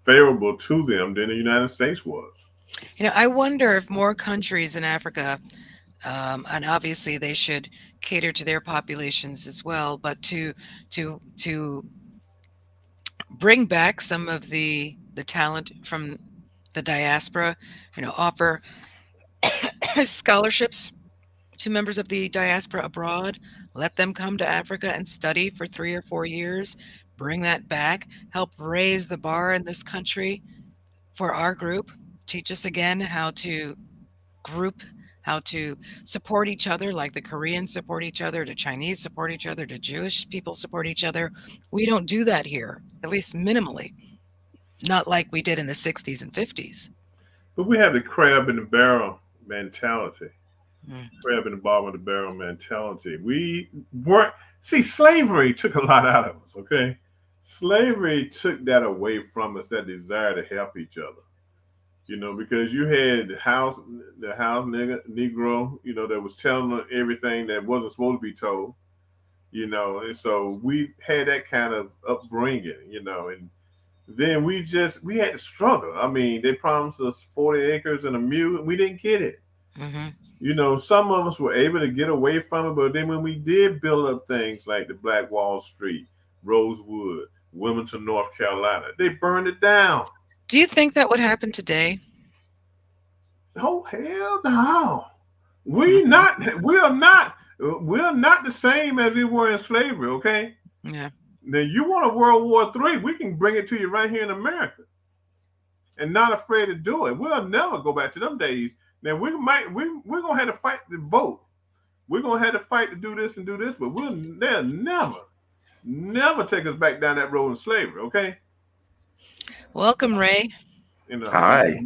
favorable to them than the United States was. I wonder if more countries in Africa, and obviously they should cater to their populations as well, but to bring back some of the talent from the diaspora, offer scholarships to members of the diaspora abroad, let them come to Africa and study for 3 or 4 years, bring that back, help raise the bar in this country for our group, teach us again how to group, how to support each other, like the Koreans support each other, the Chinese support each other, the Jewish people support each other. We don't do that here, at least minimally, not like we did in the 60s and 50s. But we have the crab in the barrel mentality. Mm. Crab in the bottom of the barrel mentality. We weren't see slavery took a lot out of us. Okay, slavery took that away from us, that desire to help each other. Because you had the house nigga, Negro, that was telling everything that wasn't supposed to be told. And so we had that kind of upbringing. And then we had to struggle. I mean, they promised us 40 acres and a mule, and we didn't get it. Hmm. Some of us were able to get away from it, but then when we did build up things like the Black Wall Street, Rosewood, Wilmington, North Carolina, they burned it down. Do you think that would happen today? Oh hell no! We are not the same as we were in slavery. Okay. Yeah. Now you want a World War III? We can bring it to you right here in America, and not afraid to do it. We'll never go back to them days. Now we're gonna have to fight to vote. We're gonna have to fight to do this and do this, but they'll never take us back down that road in slavery. Okay. Welcome, Ray. Hi.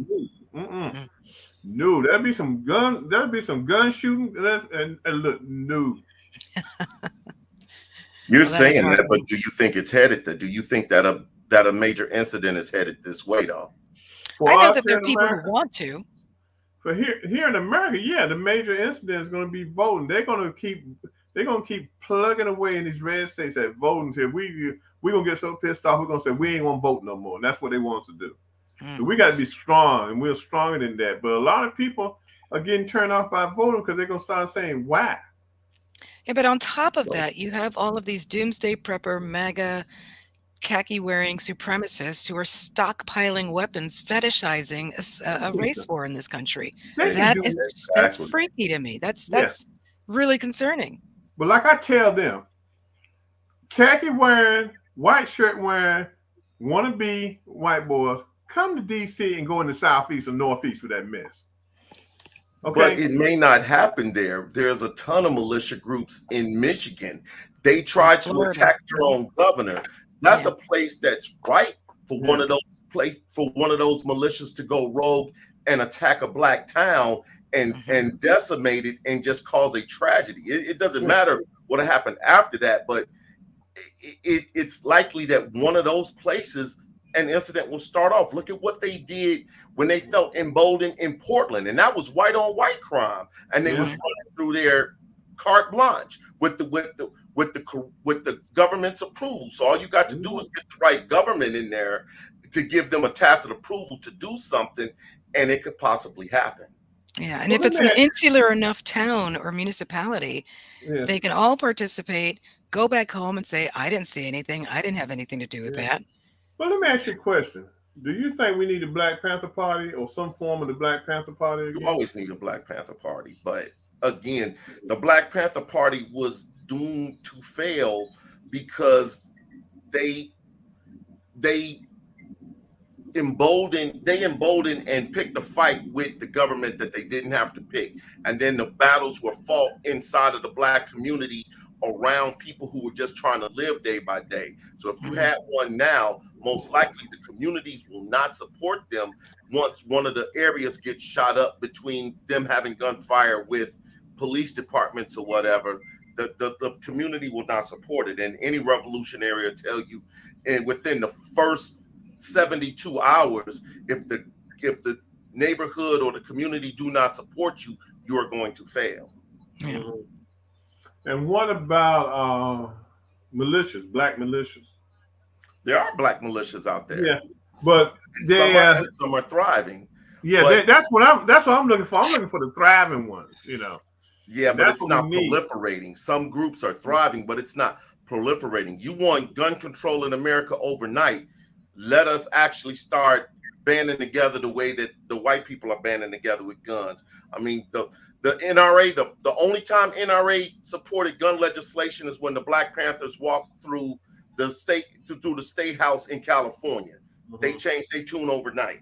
Mm-mm. Mm. No, there'll be some gun shooting. And look, no. You're Well, that is saying that, but horrible. do you think it's headed there? Do you think that a major incident is headed this way, though? For I know us that there here are in people who America, want to. for here in America, yeah, the major incident is going to be voting. They're gonna keep plugging away in these red states at voting until we gonna get so pissed off we're gonna say we ain't gonna vote no more. And that's what they want us to do. Mm. So we got to be strong, and we're stronger than that. But a lot of people are getting turned off by voting because they're gonna start saying why. Yeah, but on top of Well, that, you have all of these doomsday prepper, MAGA, khaki-wearing supremacists who are stockpiling weapons, fetishizing a race war in this country. They can That do that. that's exactly. freaky to me. That's Yeah, that's really concerning. but like I tell them, khaki wearing, white shirt wearing, wannabe white boys, come to DC and go in the southeast or northeast with that mess. But Okay? it may not happen there. There's a ton of militia groups in Michigan. They In tried to Florida. attack their own governor. That's Yeah. a place that's ripe for one Yeah. of those militias to go rogue and attack a black town and Hmm. and decimate it and just cause a tragedy. It doesn't Yeah. matter what happened after that, but it's likely that one of those places an incident will start off. Look at what they did when they felt emboldened in Portland, and that was white on white crime, and they was Yeah. Hmm. running through their carte blanche with the government's approval. So all you got to do is get the right government in there to give them a tacit approval to do something, and it could possibly happen. Yeah, and Well, if let it's me an ask, insular enough town or municipality, yeah, they can all participate, go back home and say, I didn't see anything. I didn't have anything to do with yeah. that. Well, let me ask you a question. Do you think we need a Black Panther Party or some form of the Black Panther Party You again? always need a Black Panther Party, but again, the Black Panther Party was doomed to fail because they they emboldened and picked a fight with the government that they didn't have to pick. And then the battles were fought inside of the Black community around people who were just trying to live day by day. So if you had one now, most likely the communities will not support them once one of the areas gets shot up between them having gunfire with police departments or whatever. The community will not support it. And any revolutionary will tell you, and within the first 72 hours, if the neighborhood or the community do not support you, you are going to fail. Yeah. And what about militias, Black militias? There are Black militias out there. Yeah, but some are thriving. Yeah, that's what I'm looking for. I'm looking for the thriving ones, you know. Yeah, but it's not proliferating. Some groups are thriving, but it's not proliferating. You want gun control in America overnight? Let us actually start banding together the way that the white people are banding together with guns. I mean, the NRA, the only time NRA supported gun legislation is when the Black Panthers walked through the state house in California. They changed their tune overnight.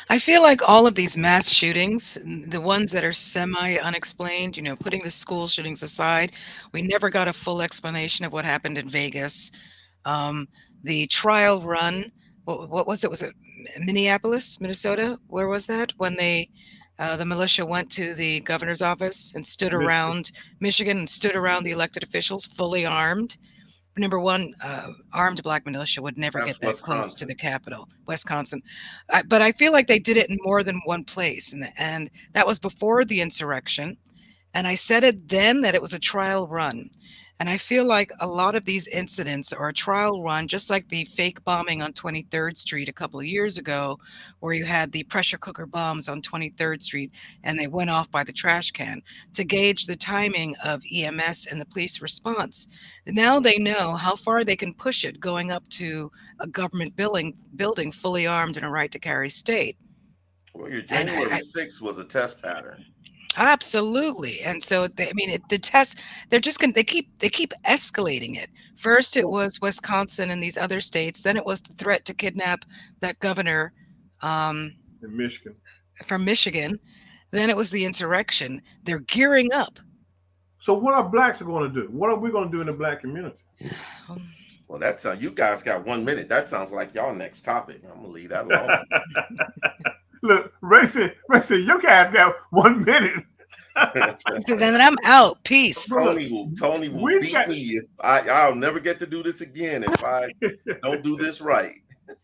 I feel like all of these mass shootings, the ones that are semi-unexplained, putting the school shootings aside, we never got a full explanation of what happened in Vegas. The trial run, what was it? Was it Minneapolis, Minnesota? Where was that? When the militia went to the governor's office and stood around Michigan and stood around the elected officials fully armed. Number one, armed Black militia would never get that close to the Capitol, Wisconsin. But I feel like they did it in more than one place. And that was before the insurrection. And I said it then that it was a trial run. And I feel like a lot of these incidents are a trial run, just like the fake bombing on 23rd Street a couple of years ago, where you had the pressure cooker bombs on 23rd Street and they went off by the trash can to gauge the timing of EMS and the police response. Now they know how far they can push it going up to a government building fully armed and a right to carry state. Well, your January 6th was a test pattern. Absolutely. And so the test, they keep escalating it. First it was Wisconsin and these other states, then it was the threat to kidnap that governor in Michigan. From Michigan, then it was the insurrection. They're gearing up. So what are Blacks going to do? What are we going to do in the Black community? Well, that's you guys got 1 minute. That sounds like y'all next topic. I'm gonna leave that alone. Look, Ray said, you guys got 1 minute. So then I'm out. Peace. Tony will beat me if I'll never get to do this again if I don't do this right.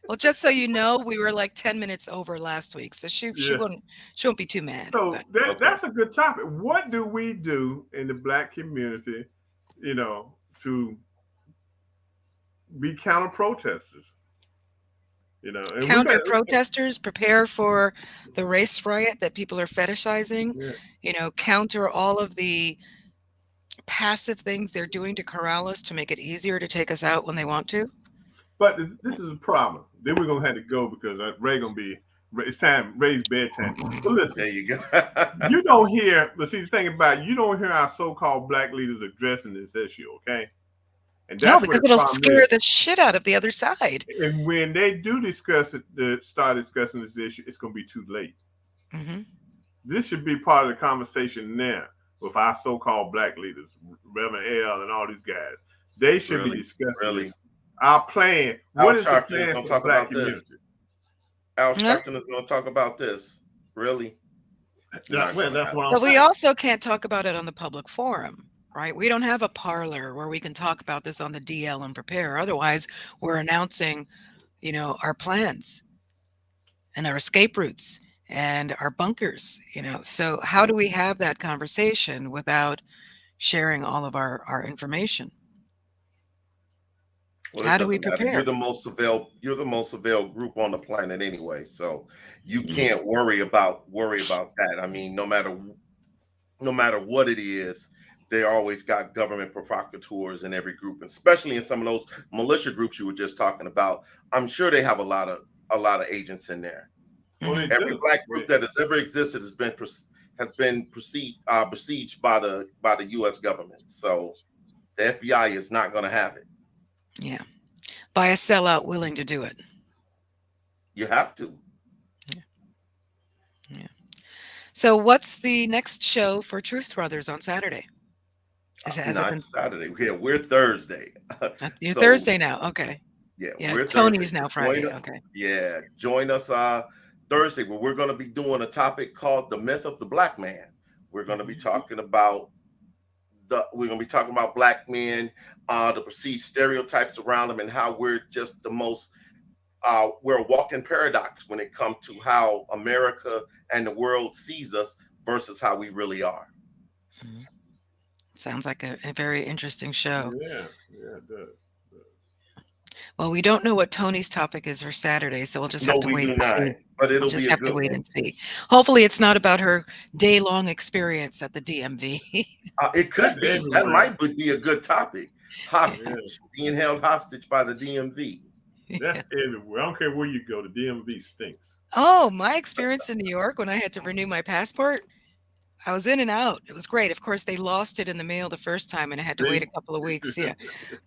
Well, just so you know, we were like 10 minutes over last week, so she won't be too mad. So that's a good topic. What do we do in the Black community, to be counter protesters? Counter protesters, prepare for the race riot that people are fetishizing. Counter all of the passive things they're doing to corral us to make it easier to take us out when they want to. But this is a problem. Then we're gonna have to go because Ray gonna be. It's time. Ray's bedtime. But listen, there you go. You don't hear. But see, the thing about it, you don't hear our so-called Black leaders addressing this issue. Okay. And that's because it'll scare the shit out of the other side. And when they do start discussing this issue, it's going to be too late. Mm-hmm. This should be part of the conversation now with our so-called Black leaders, Reverend L. and all these guys. They should be discussing our plan. What is the plan for the Black community? Al Sharpton is going to talk about this. Really? That's what I'm saying. But we also can't talk about it on the public forum. Right? We don't have a parlor where we can talk about this on the DL and prepare. Otherwise, we're announcing, our plans and our escape routes and our bunkers, So how do we have that conversation without sharing all of our information? Well, how do we prepare? You're the most surveilled group on the planet anyway. So you can't worry about that. I mean, no matter what it is, they always got government provocateurs in every group, especially in some of those militia groups you were just talking about. I'm sure they have a lot of agents in there. Well, every Black group that has ever existed has been besieged by the U.S. government. So the FBI is not going to have it. Yeah, by a sellout willing to do it. You have to. Yeah. So what's the next show for Truth Brothers on Saturday? Has it Not been Saturday. We're Thursday. you're So Thursday now? Okay. yeah, Yeah, we're Thursday. Tony's So now Friday. Okay. join us Thursday, where we're going to be doing a topic called the myth of the black man. We're going to be talking about black men, the perceived stereotypes around them, and how we're just the most we're a walking paradox when it comes to how America and the world sees us versus how we really are. Mhm. Sounds like a very interesting show. Yeah, yeah, it does. Well, we don't know what Tony's topic is for Saturday, so we'll just No, have to we wait do and not, see. but We'll it'll just be a have to good wait one. and see. Hopefully, it's not about her day-long experience at the DMV. It could That's be. That everywhere. might be a good topic. Yeah, Hostage, being held hostage by the DMV. that's everywhere. I don't care where you go. The DMV stinks. Oh, my experience in New York when I had to renew my passport, I was in and out. It was great. Of course, they lost it in the mail the first time, and I had to wait a See? couple of weeks. Yeah,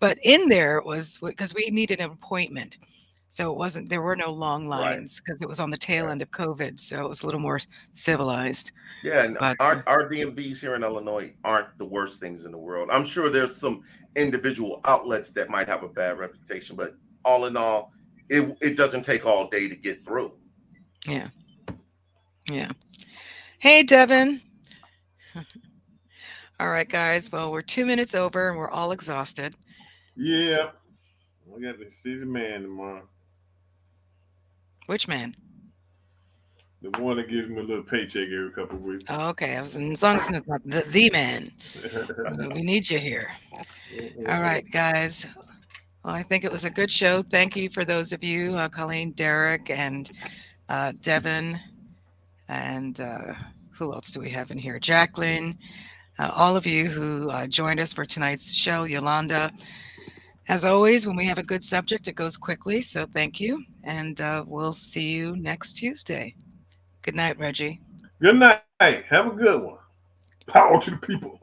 but in there it was because we needed an appointment, so it wasn't. There were no long Right. lines because it was on the tail Right. end of COVID, so it was a little more civilized. Yeah, and But our DMVs here in Illinois aren't the worst things in the world. I'm sure there's some individual outlets that might have a bad reputation, but all in all, it doesn't take all day to get through. yeah, yeah. Hey, Devin. All right, guys. Well, we're 2 minutes over, and we're all exhausted. Yeah. I got to see the man tomorrow. Which man? The one that gives me a little paycheck every couple of weeks. Oh, okay. As long as it's not the Z man, we need you here. All right, guys. Well, I think it was a good show. Thank you for those of you, Colleen, Derek, and Devin, and who else do we have in here? Jacqueline, all of you who joined us for tonight's show. Yolanda, as always, when we have a good subject, it goes quickly. So thank you, and we'll see you next Tuesday. Good night, Reggie. Good night. Have a good one. Power to the people.